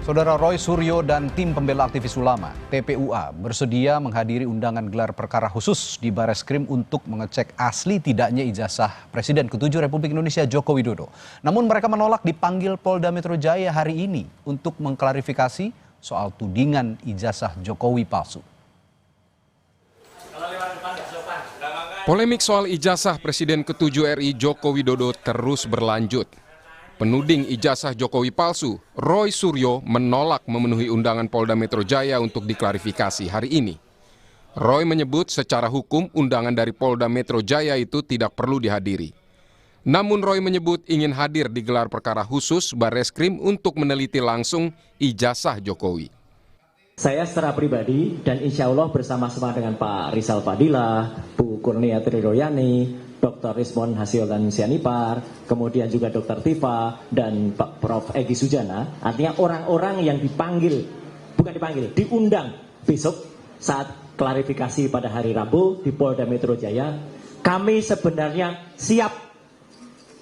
Saudara Roy Suryo dan tim pembela aktivis ulama (TPUA) bersedia menghadiri undangan gelar perkara khusus di Bareskrim untuk mengecek asli tidaknya ijazah Presiden ke-7 Republik Indonesia Joko Widodo. Namun mereka menolak dipanggil Polda Metro Jaya hari ini untuk mengklarifikasi soal tudingan ijazah Jokowi palsu. Polemik soal ijazah Presiden ke-7 RI Joko Widodo terus berlanjut. Penuding ijazah Jokowi palsu, Roy Suryo menolak memenuhi undangan Polda Metro Jaya untuk diklarifikasi hari ini. Roy menyebut secara hukum undangan dari Polda Metro Jaya itu tidak perlu dihadiri. Namun Roy menyebut ingin hadir di gelar perkara khusus Bareskrim untuk meneliti langsung ijazah Jokowi. Saya secara pribadi dan insya Allah bersama-sama dengan Pak Rizal Fadilah, Bu Kurnia Triroyani, Dr. Rismon Hasiolan Sianipar, kemudian juga Dr. Tifa dan Pak Prof. Egy Sujana, artinya orang-orang yang diundang besok saat klarifikasi pada hari Rabu di Polda Metro Jaya, kami sebenarnya siap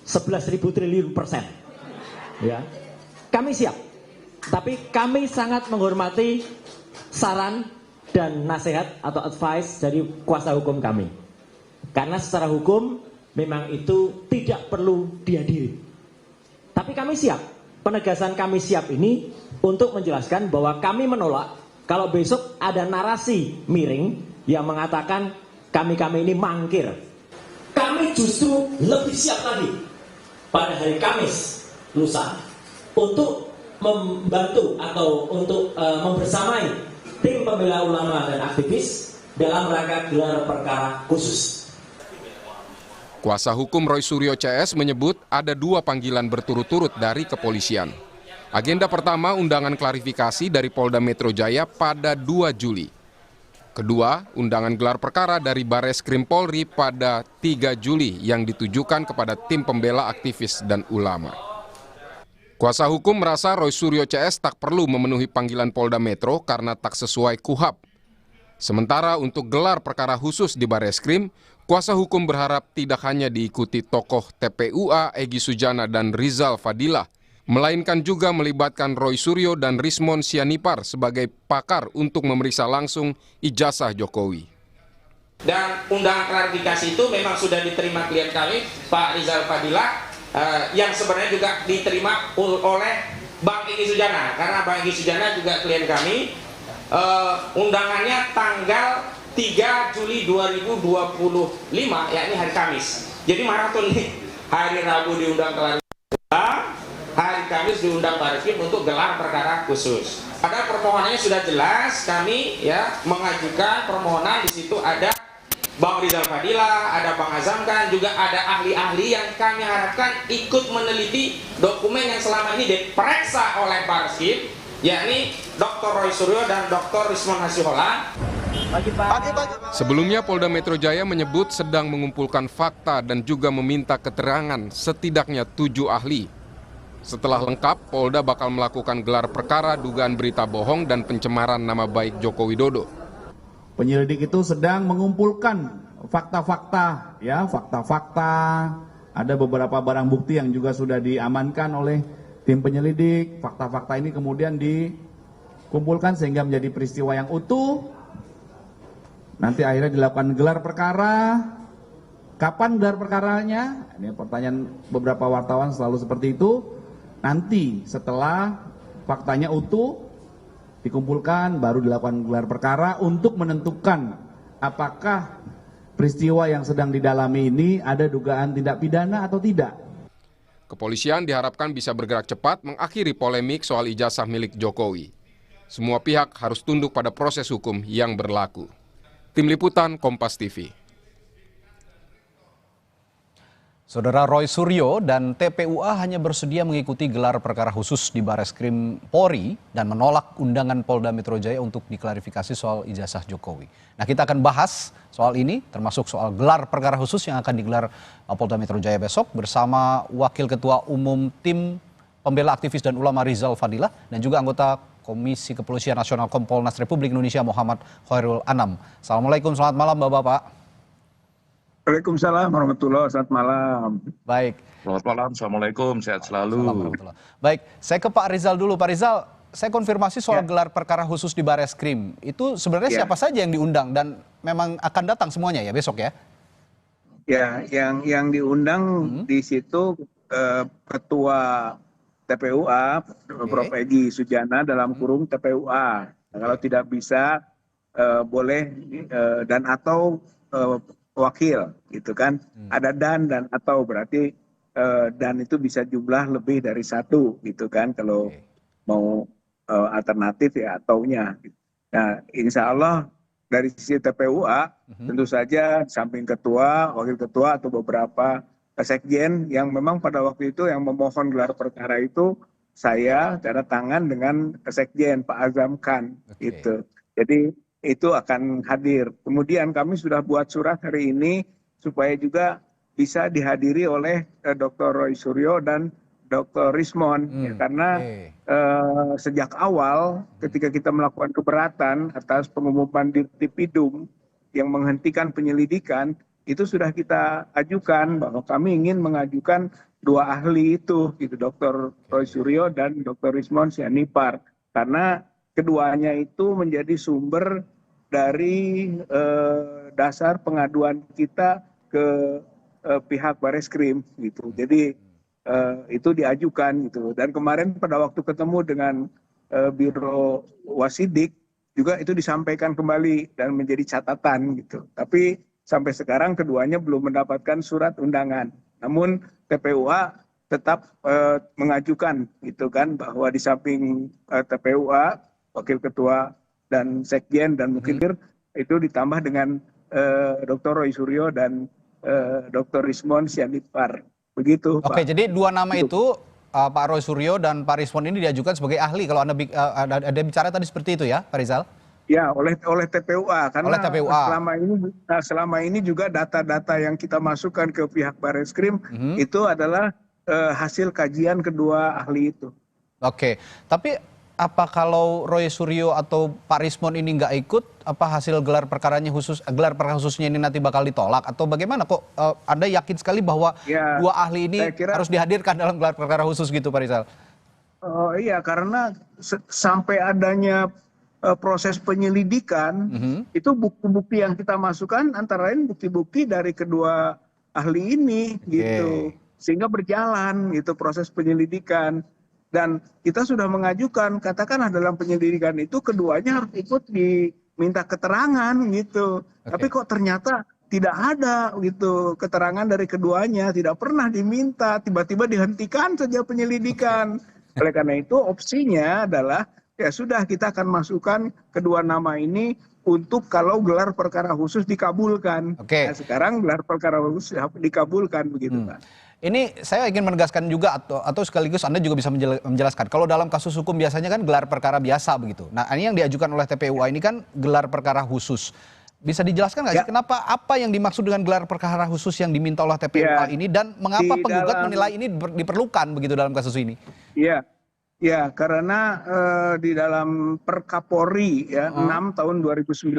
11.000 triliun %. Ya, kami siap, tapi kami sangat menghormati saran dan nasihat atau advice dari kuasa hukum kami. Karena secara hukum memang itu tidak perlu dihadiri. Tapi kami siap, penegasan kami siap ini untuk menjelaskan bahwa kami menolak kalau besok ada narasi miring yang mengatakan kami ini mangkir. Kami justru lebih siap lagi pada hari Kamis lusa untuk membantu atau untuk membersamai tim pembela ulama dan aktivis dalam rangka gelar perkara khusus. Kuasa hukum Roy Suryo CS menyebut ada 2 panggilan berturut-turut dari kepolisian. Agenda pertama undangan klarifikasi dari Polda Metro Jaya pada 2 Juli. Kedua, undangan gelar perkara dari Bareskrim Polri pada 3 Juli yang ditujukan kepada tim pembela aktivis dan ulama. Kuasa hukum merasa Roy Suryo CS tak perlu memenuhi panggilan Polda Metro karena tak sesuai KUHAP. Sementara untuk gelar perkara khusus di Bareskrim, kuasa hukum berharap tidak hanya diikuti tokoh TPUA Egy Sujana dan Rizal Fadilah, melainkan juga melibatkan Roy Suryo dan Rismon Sianipar sebagai pakar untuk memeriksa langsung ijazah Jokowi. Dan undangan klarifikasi itu memang sudah diterima klien kami, Pak Rizal Fadilah, yang sebenarnya juga diterima oleh Bang Egy Sujana, karena Bang Egy Sujana juga klien kami. Undangannya tanggal 3 Juli 2025, yakni hari Kamis. Jadi maraton nih, hari Rabu diundang klarifikasi, hari Kamis diundang Bareskrim untuk gelar perkara khusus. Ada permohonannya sudah jelas, kami ya mengajukan permohonan, di situ ada Bang Rizal Fadilah, ada Bang Azamkan, juga ada ahli-ahli yang kami harapkan ikut meneliti dokumen yang selama ini diperiksa oleh Bareskrim, yakni Dr. Roy Suryo dan Dr. Rismon Hasiolan. Sebelumnya Polda Metro Jaya menyebut sedang mengumpulkan fakta dan juga meminta keterangan setidaknya 7 ahli. Setelah lengkap, Polda bakal melakukan gelar perkara dugaan berita bohong dan pencemaran nama baik Joko Widodo. Penyelidik itu sedang mengumpulkan fakta-fakta, ya, fakta-fakta. Ada beberapa barang bukti yang juga sudah diamankan oleh tim penyelidik. Fakta-fakta ini kemudian dikumpulkan sehingga menjadi peristiwa yang utuh. Nanti akhirnya dilakukan gelar perkara. Kapan gelar perkaranya? Ini pertanyaan beberapa wartawan selalu seperti itu. Nanti setelah faktanya utuh dikumpulkan, baru dilakukan gelar perkara untuk menentukan apakah peristiwa yang sedang didalami ini ada dugaan tindak pidana atau tidak. Kepolisian diharapkan bisa bergerak cepat mengakhiri polemik soal ijazah milik Jokowi. Semua pihak harus tunduk pada proses hukum yang berlaku. Tim Liputan Kompas TV. Saudara Roy Suryo dan TPUA hanya bersedia mengikuti gelar perkara khusus di Bareskrim Polri dan menolak undangan Polda Metro Jaya untuk diklarifikasi soal ijazah Jokowi. Nah, kita akan bahas soal ini, termasuk soal gelar perkara khusus yang akan digelar Polda Metro Jaya besok bersama Wakil Ketua Umum Tim Pembela Aktivis dan Ulama Rizal Fadilah dan juga anggota Komisi Kepolisian Nasional Kompolnas Republik Indonesia Muhammad Khairul Anam. Assalamualaikum, selamat malam Bapak-Bapak. Waalaikumsalam warahmatullahi wabarakatuh. Selamat malam. Baik. Selamat malam. Assalamualaikum. Sehat selalu. Baik, saya ke Pak Rizal dulu. Pak Rizal, saya konfirmasi soal Ya. gelar perkara khusus di Bareskrim. Itu sebenarnya Ya. siapa saja yang diundang dan memang akan datang semuanya ya besok ya? Ya, yang diundang di situ Ketua TPUA, Prof. Egy Sujana dalam kurung TPUA. Nah, kalau tidak bisa boleh dan atau wakil, gitu kan? Ada dan atau berarti dan itu bisa jumlah lebih dari satu, gitu kan? Kalau mau alternatif ya ataunya. Nah, insya Allah dari sisi TPUA tentu saja di samping ketua, wakil ketua atau beberapa sekjen yang memang pada waktu itu yang memohon gelar perkara itu saya tanda tangan dengan sekjen Pak Azam Khan itu. Jadi itu akan hadir. Kemudian kami sudah buat surat hari ini supaya juga bisa dihadiri oleh Dr. Roy Suryo dan Dr. Rismon ya, karena sejak awal ketika kita melakukan keberatan atas pengumuman Dirtipidum yang menghentikan penyelidikan itu sudah kita ajukan bahwa kami ingin mengajukan dua ahli itu gitu Dr. Roy Suryo dan Dr. Rismon Sianipar karena keduanya itu menjadi sumber dari dasar pengaduan kita ke pihak Bareskrim gitu. Jadi itu diajukan gitu. Dan kemarin pada waktu ketemu dengan Biro Wasidik juga itu disampaikan kembali dan menjadi catatan gitu. Tapi sampai sekarang keduanya belum mendapatkan surat undangan. Namun TPUA tetap mengajukan gitu kan bahwa di samping TPUA, Wakil Ketua dan Sekjen dan Mukibir itu ditambah dengan Dr. Roy Suryo dan Dr. Rismon Sianipar. Begitu, Pak. Oke, jadi dua nama itu Pak Roy Suryo dan Pak Rismon ini diajukan sebagai ahli. Kalau ada bicara tadi seperti itu ya, Pak Rizal? Ya, oleh TPUA karena Oleh TPUA. selama ini juga data-data yang kita masukkan ke pihak Bareskrim itu adalah hasil kajian kedua ahli itu. Oke, tapi apa kalau Roy Suryo atau Pak Rismon ini nggak ikut, apa hasil gelar perkara khususnya ini nanti bakal ditolak atau bagaimana? Kok Anda yakin sekali bahwa Ya, dua ahli ini harus dihadirkan dalam gelar perkara khusus gitu, Pak Rizal? Oh iya, karena sampai adanya proses penyelidikan itu bukti-bukti yang kita masukkan antara lain bukti-bukti dari kedua ahli ini gitu, sehingga berjalan gitu proses penyelidikan. Dan kita sudah mengajukan, katakanlah dalam penyelidikan itu keduanya harus ikut diminta keterangan gitu. Tapi kok ternyata tidak ada gitu keterangan dari keduanya, tidak pernah diminta, tiba-tiba dihentikan saja penyelidikan. Oleh karena itu opsinya adalah ya sudah kita akan masukkan kedua nama ini untuk kalau gelar perkara khusus dikabulkan. Nah, sekarang gelar perkara khusus dikabulkan begitu, Pak. Ini saya ingin menegaskan juga atau sekaligus Anda juga bisa menjelaskan. Kalau dalam kasus hukum biasanya kan gelar perkara biasa begitu. Nah, ini yang diajukan oleh TPUA ini kan gelar perkara khusus. Bisa dijelaskan nggak sih kenapa apa yang dimaksud dengan gelar perkara khusus yang diminta oleh TPUA ini dan mengapa penggugat menilai ini diperlukan begitu dalam kasus ini? Iya. Ya, karena di dalam Perkapolri ya 6 tahun 2019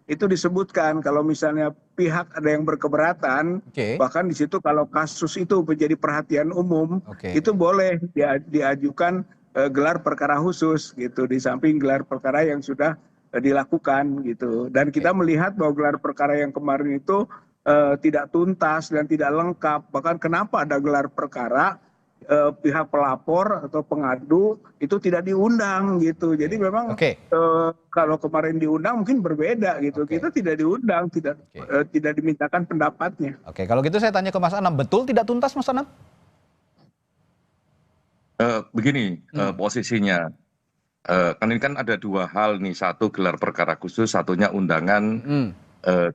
itu disebutkan kalau misalnya pihak ada yang berkeberatan, bahkan di situ kalau kasus itu menjadi perhatian umum, itu boleh diajukan gelar perkara khusus gitu di samping gelar perkara yang sudah dilakukan gitu. Dan kita melihat bahwa gelar perkara yang kemarin itu tidak tuntas dan tidak lengkap. Bahkan kenapa ada gelar perkara pihak pelapor atau pengadu itu tidak diundang gitu. Jadi memang kalau kemarin diundang mungkin berbeda gitu. Kita tidak diundang, tidak dimintakan pendapatnya. Oke, kalau gitu saya tanya ke Mas Anam, betul tidak tuntas Mas Anam? Begini posisinya, kan ini kan ada dua hal nih, satu gelar perkara khusus, satunya undangan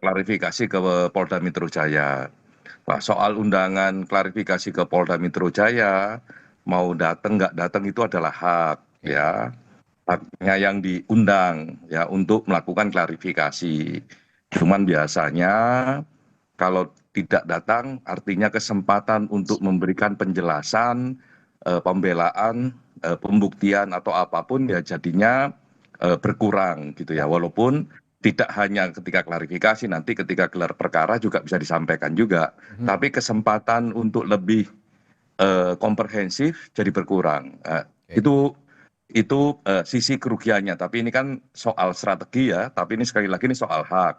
klarifikasi ke Polda Metro Jaya. Nah, soal undangan klarifikasi ke Polda Metro Jaya, mau datang nggak datang itu adalah hak, ya, haknya yang diundang ya untuk melakukan klarifikasi. Cuman biasanya kalau tidak datang artinya kesempatan untuk memberikan penjelasan, pembelaan, pembuktian atau apapun ya jadinya berkurang gitu ya. Walaupun tidak hanya ketika klarifikasi, nanti ketika gelar perkara juga bisa disampaikan juga. Tapi kesempatan untuk lebih komprehensif jadi berkurang. itu sisi kerugiannya. Tapi ini kan soal strategi ya, tapi ini sekali lagi ini soal hak.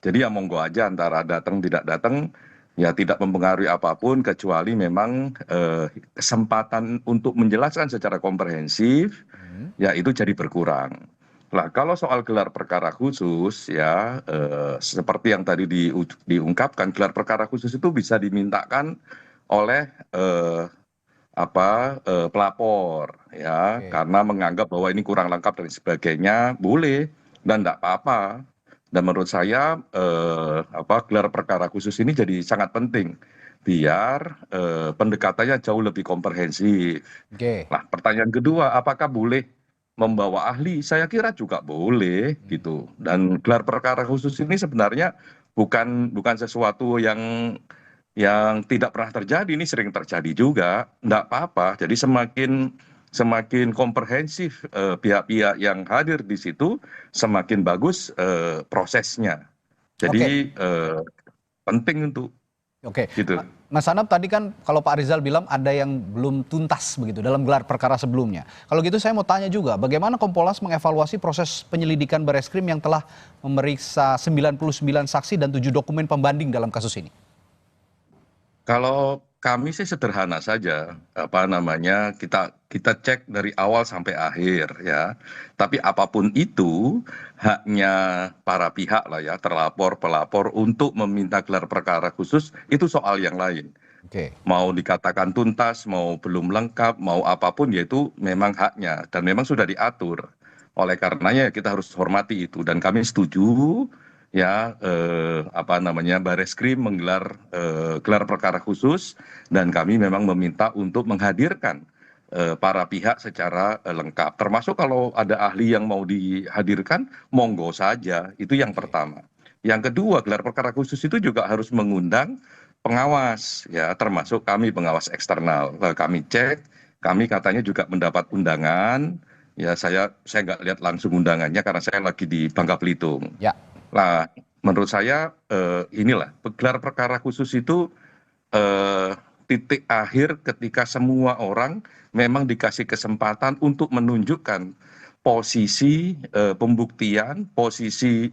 Jadi ya monggo aja antara datang tidak datang, ya tidak mempengaruhi apapun kecuali memang kesempatan untuk menjelaskan secara komprehensif, ya itu jadi berkurang. Nah, kalau soal gelar perkara khusus ya seperti yang tadi diungkapkan, gelar perkara khusus itu bisa dimintakan oleh pelapor ya, karena menganggap bahwa ini kurang lengkap dan sebagainya, boleh dan tidak apa-apa. Dan menurut saya gelar perkara khusus ini jadi sangat penting biar pendekatannya jauh lebih komprehensif. Nah, pertanyaan kedua, apakah boleh membawa ahli? Saya kira juga boleh gitu. Dan gelar perkara khusus ini sebenarnya bukan sesuatu yang tidak pernah terjadi, ini sering terjadi juga, enggak apa-apa. Jadi semakin komprehensif pihak-pihak yang hadir di situ, semakin bagus prosesnya. Jadi penting untuk gitu. Mas Anam, tadi kan kalau Pak Rizal bilang ada yang belum tuntas begitu dalam gelar perkara sebelumnya. Kalau gitu saya mau tanya juga, bagaimana Kompolnas mengevaluasi proses penyelidikan Bareskrim yang telah memeriksa 99 saksi dan 7 dokumen pembanding dalam kasus ini? Kalau kami sih sederhana saja, kita cek dari awal sampai akhir ya. Tapi apapun itu haknya para pihak lah ya, terlapor, pelapor untuk meminta gelar perkara khusus itu soal yang lain. Mau dikatakan tuntas, mau belum lengkap, mau apapun ya itu memang haknya dan memang sudah diatur. Oleh karenanya kita harus hormati itu dan kami setuju ya Bareskrim menggelar gelar perkara khusus dan kami memang meminta untuk menghadirkan para pihak secara lengkap, termasuk kalau ada ahli yang mau dihadirkan monggo saja, itu yang pertama. Yang kedua, gelar perkara khusus itu juga harus mengundang pengawas ya, termasuk kami pengawas eksternal. Kami cek, kami katanya juga mendapat undangan ya, saya nggak lihat langsung undangannya karena saya lagi di Bangka Belitung. Nah, menurut saya inilah gelar perkara khusus itu titik akhir ketika semua orang memang dikasih kesempatan untuk menunjukkan posisi pembuktian, posisi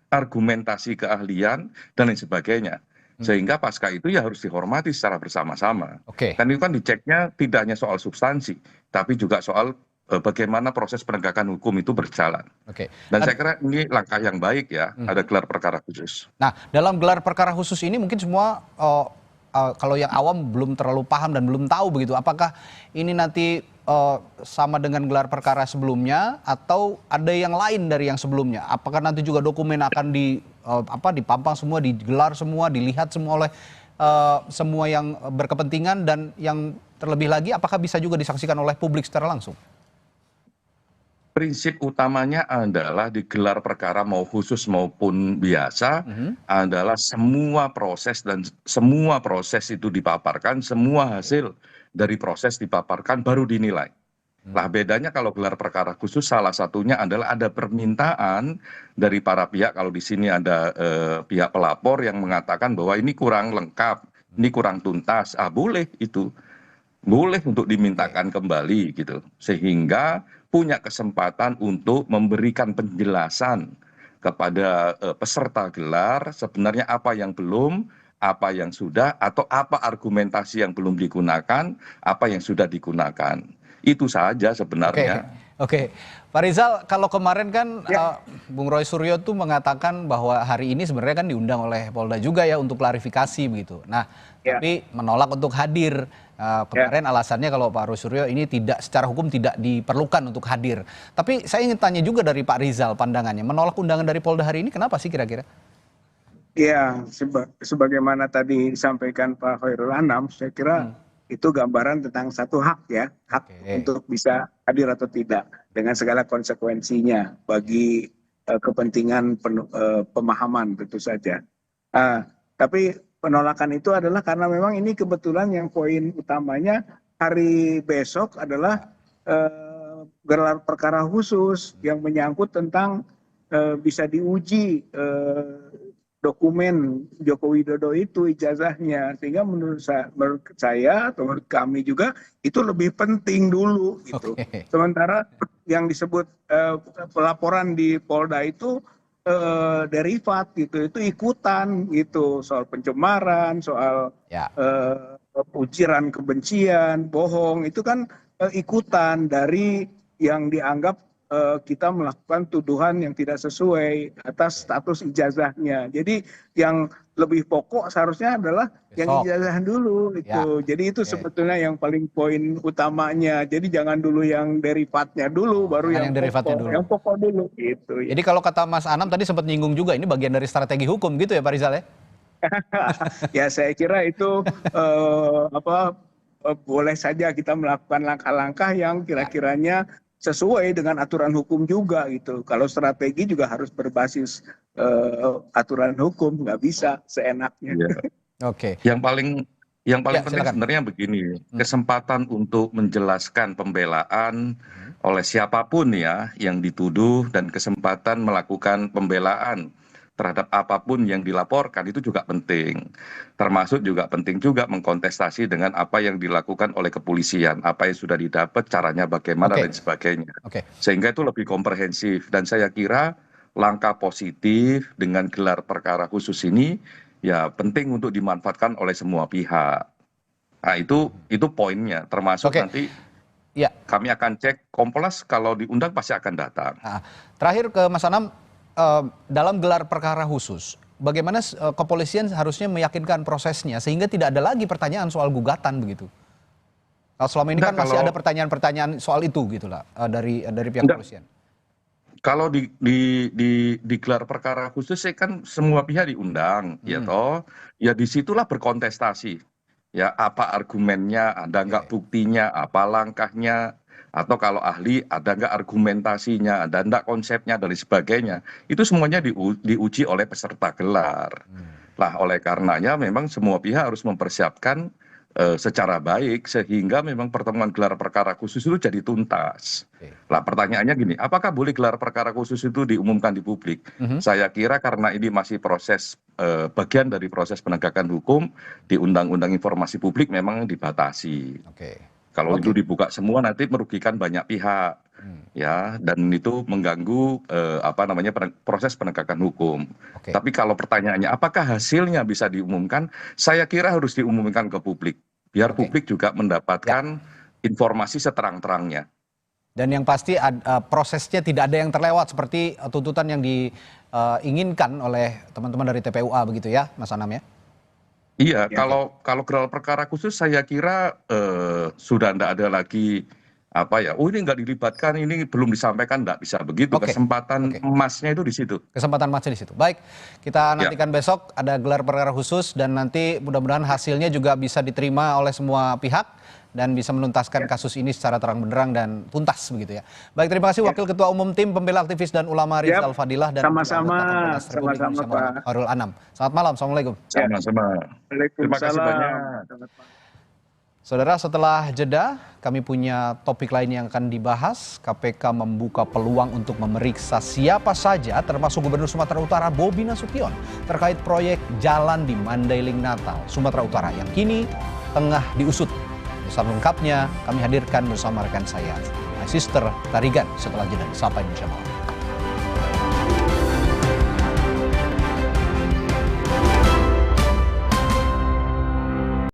argumentasi keahlian dan lain sebagainya. Sehingga pasca itu ya harus dihormati secara bersama-sama. Kan itu kan diceknya tidak hanya soal substansi, tapi juga soal bagaimana proses penegakan hukum itu berjalan. Dan saya kira ini langkah yang baik ya, ada gelar perkara khusus. Nah, dalam gelar perkara khusus ini mungkin semua kalau yang awam belum terlalu paham dan belum tahu begitu, apakah ini nanti sama dengan gelar perkara sebelumnya atau ada yang lain dari yang sebelumnya? Apakah nanti juga dokumen akan dipampang semua, digelar semua, dilihat semua oleh semua yang berkepentingan, dan yang terlebih lagi apakah bisa juga disaksikan oleh publik secara langsung? Prinsip utamanya adalah di gelar perkara mau khusus maupun biasa adalah semua proses itu dipaparkan, semua hasil dari proses dipaparkan baru dinilai. Lah bedanya kalau gelar perkara khusus salah satunya adalah ada permintaan dari para pihak. Kalau di sini ada pihak pelapor yang mengatakan bahwa ini kurang lengkap, ini kurang tuntas, boleh itu. Boleh untuk dimintakan kembali gitu, sehingga punya kesempatan untuk memberikan penjelasan kepada peserta gelar sebenarnya apa yang belum, apa yang sudah, atau apa argumentasi yang belum digunakan, apa yang sudah digunakan. Itu saja sebenarnya. Pak Rizal, kalau kemarin kan Bung Roy Suryo tuh mengatakan bahwa hari ini sebenarnya kan diundang oleh Polda juga ya untuk klarifikasi begitu. Nah, tapi menolak untuk hadir. Kemarin alasannya kalau Pak Roy Suryo ini secara hukum tidak diperlukan untuk hadir. Tapi saya ingin tanya juga dari Pak Rizal pandangannya, menolak undangan dari Polda hari ini kenapa sih kira-kira? Ya, sebagaimana tadi disampaikan Pak Khairul Anam, saya kira itu gambaran tentang satu hak ya, hak untuk bisa hadir atau tidak dengan segala konsekuensinya bagi kepentingan pemahaman tentu saja. Tapi penolakan itu adalah karena memang ini kebetulan yang poin utamanya hari besok adalah gelar perkara khusus yang menyangkut tentang bisa diuji dokumen dokumen Joko Widodo itu ijazahnya, sehingga menurut saya atau menurut kami juga itu lebih penting dulu gitu. Sementara yang disebut pelaporan di Polda itu derivat gitu, itu ikutan gitu, soal pencemaran, soal ujaran kebencian, bohong, itu kan ikutan dari yang dianggap kita melakukan tuduhan yang tidak sesuai atas status ijazahnya. Jadi yang lebih pokok seharusnya adalah yang ijazah dulu itu. Jadi itu sebetulnya yang paling poin utamanya. Jadi jangan dulu yang derivatnya dulu, baru yang derivatnya pokok, dulu. yang pokok dulu gitu. Jadi kalau kata Mas Anam tadi sempat nyinggung juga, ini bagian dari strategi hukum gitu ya Pak Rizal ya? Ya saya kira itu boleh saja kita melakukan langkah-langkah yang kira-kiranya sesuai dengan aturan hukum juga gitu. Kalau strategi juga harus berbasis aturan hukum, nggak bisa seenaknya. Oke. Yang paling penting silakan. sebenarnya begini, kesempatan untuk menjelaskan pembelaan oleh siapapun ya yang dituduh, dan kesempatan melakukan pembelaan terhadap apapun yang dilaporkan itu juga penting. Termasuk juga penting juga mengkontestasi dengan apa yang dilakukan oleh kepolisian, apa yang sudah didapat, caranya bagaimana dan sebagainya. Sehingga itu lebih komprehensif, dan saya kira langkah positif dengan gelar perkara khusus ini ya penting untuk dimanfaatkan oleh semua pihak. Nah itu poinnya, termasuk nanti kami akan cek Kompolnas kalau diundang pasti akan datang. Terakhir ke Mas Anam, dalam gelar perkara khusus, bagaimana kepolisian harusnya meyakinkan prosesnya sehingga tidak ada lagi pertanyaan soal gugatan begitu? Kalau selama ini kan masih ada pertanyaan-pertanyaan soal itu gitulah dari pihak kepolisian. Kalau di gelar perkara khusus kan semua pihak diundang, ya toh, ya disitulah berkontestasi. Ya apa argumennya, ada nggak buktinya, apa langkahnya, atau kalau ahli ada nggak argumentasinya, ada nggak konsepnya, dan sebagainya. Itu semuanya diuji oleh peserta gelar. Nah oleh karenanya memang semua pihak harus mempersiapkan secara baik sehingga memang pertemuan gelar perkara khusus itu jadi tuntas. Nah pertanyaannya gini, apakah boleh gelar perkara khusus itu diumumkan di publik? Saya kira karena ini masih proses bagian dari proses penegakan hukum di Undang-Undang Informasi Publik memang dibatasi. Kalau itu dibuka semua nanti merugikan banyak pihak, ya, dan itu mengganggu proses penegakan hukum. Tapi kalau pertanyaannya, apakah hasilnya bisa diumumkan? Saya kira harus diumumkan ke publik, biar publik juga mendapatkan informasi seterang-terangnya. Dan yang pasti prosesnya tidak ada yang terlewat seperti tuntutan yang diinginkan oleh teman-teman dari TPUA begitu ya, Mas Anam ya? Iya, kalau gelar perkara khusus saya kira sudah tidak ada lagi ini nggak dilibatkan, ini belum disampaikan, nggak bisa begitu. Kesempatan emasnya itu di situ. Kesempatan emasnya di situ. Baik, kita nantikan besok ada gelar perkara khusus dan nanti mudah-mudahan hasilnya juga bisa diterima oleh semua pihak dan bisa menuntaskan kasus ini secara terang benderang dan tuntas begitu ya. Baik, terima kasih Wakil Ketua Umum Tim Pembela Aktivis dan Ulama Rizal Fadilah dan sama-sama Pak Khairul Anam. Selamat malam, assalamualaikum. Sama-sama. Terima kasih banyak. Saudara, setelah jeda kami punya topik lain yang akan dibahas. KPK membuka peluang untuk memeriksa siapa saja termasuk Gubernur Sumatera Utara Bobi Nasution terkait proyek jalan di Mandailing Natal, Sumatera Utara yang kini tengah diusut. Besar lengkapnya kami hadirkan bersama rekan saya, My Sister Tarigan setelah jeda. Sampai Indonesia Malam.